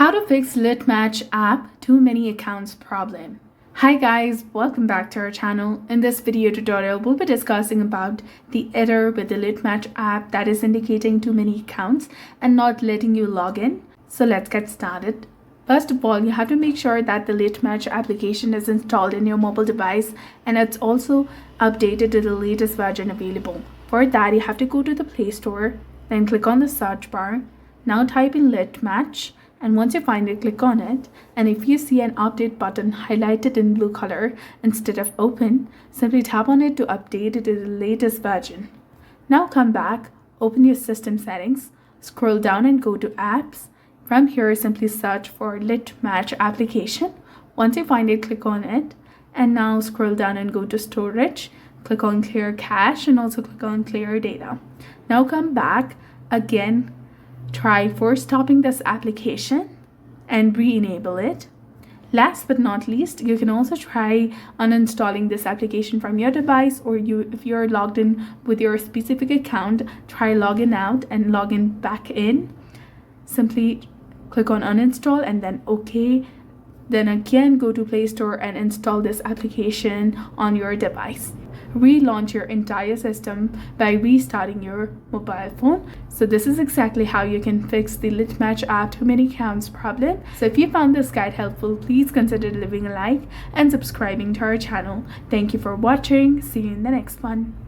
How to fix Litmatch app too many accounts problem. Hi guys, welcome back to our channel. In this video tutorial, we'll be discussing about the error with the Litmatch app that is indicating too many accounts and not letting you log in. So let's get started. First of all, you have to make sure that the Litmatch application is installed in your mobile device and it's also updated to the latest version available. For that, you have to go to the Play Store, then click on the search bar. Now type in Litmatch. And once you find it, click on it. And if you see an update button highlighted in blue color instead of open, simply tap on it to update it to the latest version. Now come back, open your system settings, scroll down and go to apps. From here, simply search for Litmatch application. Once you find it, click on it. And now scroll down and go to storage. Click on clear cache and also click on clear data. Now come back again. Try for stopping this application and re-enable it. Last but not least, you can also try uninstalling this application from your device, or if you're logged in with your specific account, try login out and login back in. Simply click on uninstall and then OK. Then again go to Play Store and install this application on your device. Relaunch your entire system by restarting your mobile phone. So this is exactly how you can fix the Litmatch app too many accounts problem. So if you found this guide helpful, please consider leaving a like and subscribing to our channel. Thank you for watching. See you in the next one.